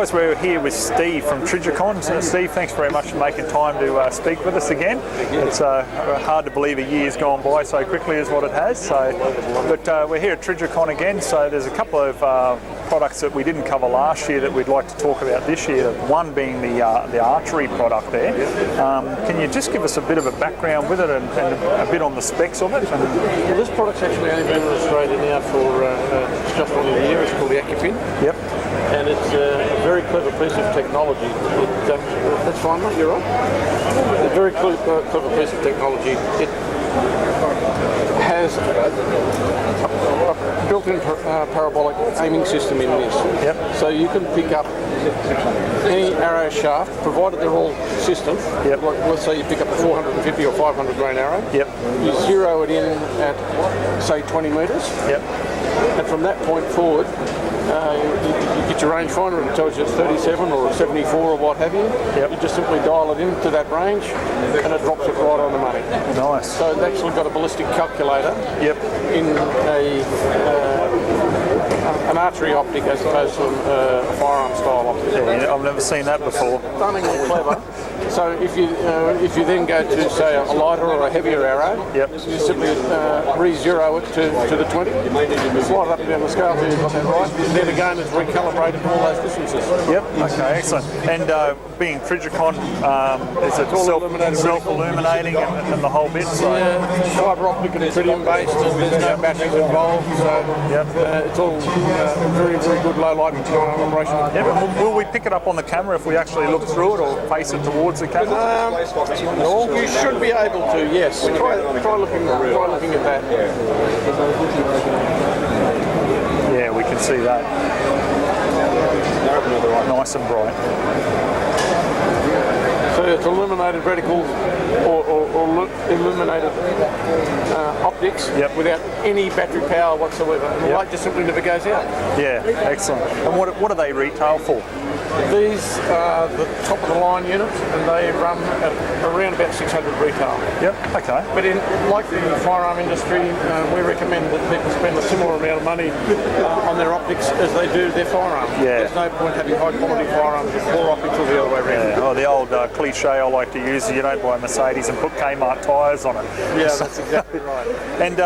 guys, we're here with Steve from Trijicon. So Steve, thanks very much for making time to speak with us again. It's hard to believe a year's gone by so quickly as what it has. But we're here at Trijicon again, so there's a couple of products that we didn't cover last year that we'd like to talk about this year. One being the Archery product there. Can you just give us a bit of a background with it and a bit on the specs of it? Well, this product's actually only been in Australia now for just under a year. It's called the ACOG. Yep. And it's a very clever piece of technology. That's fine, mate, you're right. A very clever piece of technology. It has a built-in parabolic aiming system in this. Yep. So you can pick up any arrow shaft, provided they're all system. Yep. Like, let's say you pick up a 450 or 500 grain arrow. Yep. You zero it in at, say, 20 metres. Yep. And from that point forward, you get your rangefinder and it tells you it's 37 or 74 or what have you. Yep. You just simply dial it into that range and it drops it right on the money. Nice. So it's actually got a ballistic calculator. Yep. In an archery optic as opposed to a firearm style optic. Yeah, I've never seen that before. Stunningly clever. So if you then go to, say, a lighter or a heavier arrow, yep. you simply re-zero it to the 20, slide it up and down the scale till you've got that right, and then again it's recalibrated to all those distances. Yep, okay, excellent. And being Trijicon, is it self-illuminating and the whole bit? So. Yeah, fibre optic and tritium based, there's no batteries involved, so yep. It's all very, very good low light operation. Yep, and will we pick it up on the camera if we actually look through it or face it towards the camera? You should be able to, yes. Try looking at that. Yeah, we can see that. Nice and bright. So it's illuminated reticle or illuminated optics, yep. Without any battery power whatsoever. And the light just simply never goes out. Yeah, excellent. And what do they retail for? These are the top of the line units, and they run at around about 600 retail. Yep. Okay. But like the firearm industry, we recommend that people spend a similar amount of money on their optics as they do their firearms. Yeah. There's no point having high quality firearms with poor optics or the other way around. Yeah. Oh, the old cliche I like to use: you don't buy a Mercedes and put Kmart tyres on it. Yeah, that's exactly right. And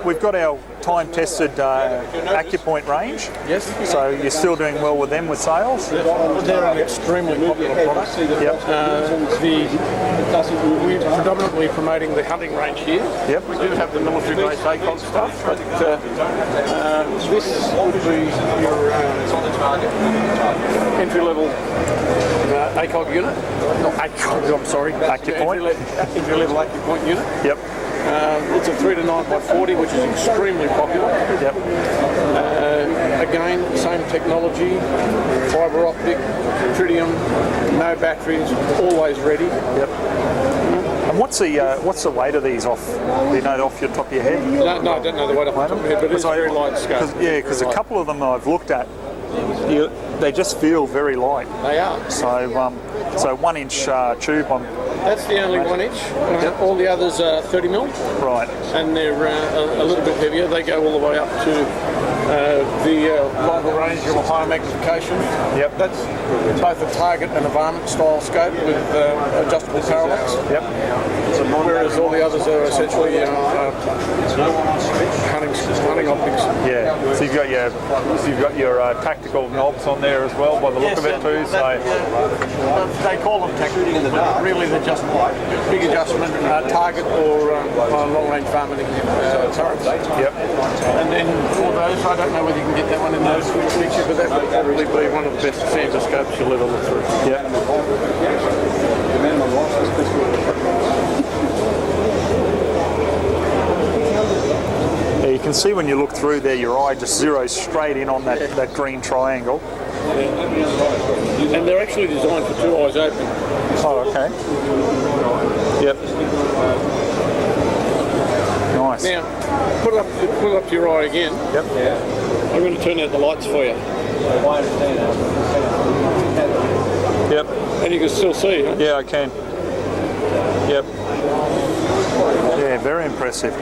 we've got our time-tested AcuPoint range. Yes. So you're still doing well with them with sales? They're an extremely popular product. Yep. We're predominantly promoting the hunting range here. Yep. We do have the military-based ACOG stuff, but this would be your entry-level ACOG unit. Not ACOG, I'm sorry. AcuPoint. Entry-level AcuPoint unit. Yep. It's a 3 to 9 by 40, which is extremely popular. Yep. Again, same technology, fibre optic, tritium, no batteries, always ready. Yep. And what's the weight of these off? Do you know off your top of your head? No, I don't know the weight off the top of my head, but it's very light scale. Because a couple of them I've looked at, they just feel very light. They are. So 1 inch tube on. That's the only 1 inch. Yep. All the others are 30 mil. Right. And they're a little bit heavier. They go all the way up to the longer range or higher magnification. Yep. That's both a target and a varmint style scope with adjustable parallax. Yep. Whereas all the others are essentially hunting optics. Yeah. So you've got your tactical knobs on there as well, by the look of it too. So they call them tactical, but really they're just big adjustment, target or long-range varminting turrets. Yep. And then for those, I don't know whether you can get that one in those picture, but that would probably be one of the best Santa scopes you'll ever look through. Yep. Yeah, you can see when you look through there, your eye just zeroes straight in on that green triangle. And they're actually designed for 2 eyes open. Oh, okay. Yep. Nice. Now, put it up to your eye again. Yep. I'm going to turn out the lights for you. Yep. And you can still see, huh? Yeah, I can. Yep. Yeah, Yeah, very impressive.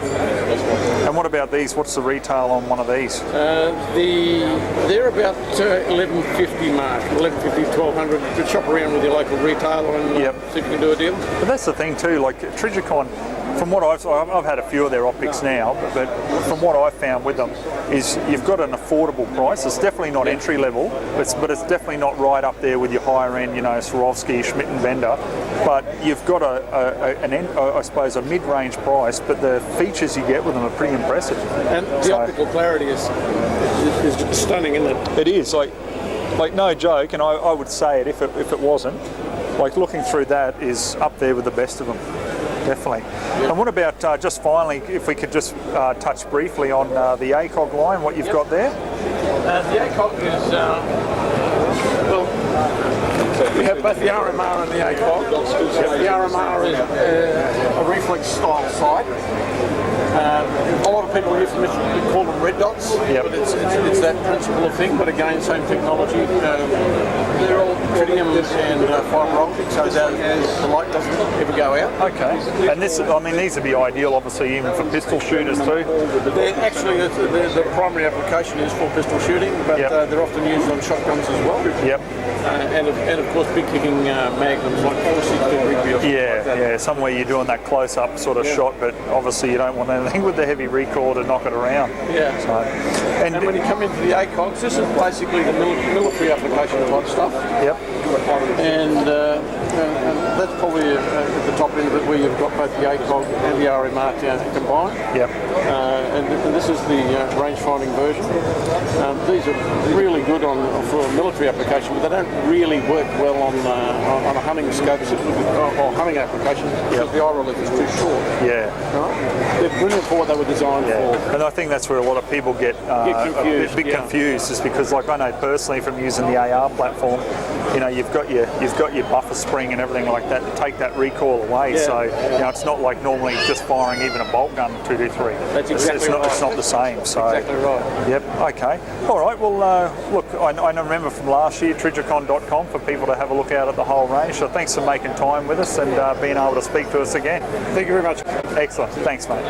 And what about these? What's the retail on one of these? They're about 1150 mark, 1150, 1200. To shop around with your local retailer and see if you can do a deal. But that's the thing too. Like Trijicon, from what I've had a few of their optics now, but from what I've found with them is you've got an affordable price. It's definitely not entry level, but it's definitely not right up there with your higher end, Swarovski, Schmidt and Bender. But you've got I suppose a mid-range price, but the features you get with them are pretty impressive. And the optical clarity is stunning, isn't it? It is, like no joke, and I would say it if it wasn't. Like looking through that is up there with the best of them. Definitely. Yep. And what about just finally, if we could just touch briefly on the ACOG line, what you've got there? The ACOG is, we have both the RMR and the ACOG. The RMR is a reflex style sight. A lot of people call them red dots, but it's that principle of thing, but again, same technology. They're all tritium and fibre optic, so the light doesn't ever go out. Okay. And these would be ideal, obviously, even for pistol shooters too? Actually, the primary application is for pistol shooting, but they're often used on shotguns as well. Yep. And of course, big kicking magnums like 4.62 Rigby or something like that. Yeah, somewhere you're doing that close-up sort of shot, but obviously you don't want anything with the heavy recoil to knock it around. Yeah. So, and when you come into the ACOGs, this is basically the military application type stuff. Yep. And that's probably at the top end of it, where you've got both the ACOG and the RMR combined. Yep. And this is the range-finding version. These are really good for a military application, but they don't really work well on a hunting scope or hunting application because the eye relief is too short. Yeah. Right? They're brilliant for what they were designed for. And I think that's where a lot of people get confused, a bit confused, is because, like, I know personally from using the AR platform, you've got your buffer spring and everything like that to take that recoil away. So it's not like normally just firing even a bolt gun 223. That's exactly right. It's not the same. So exactly right. Yep. Okay. All right. Well, look, I remember from last year, Trijicon.com, for people to have a look out at the whole range. So thanks for making time with us and being able to speak to us again. Thank you very much. Excellent. Thanks, mate.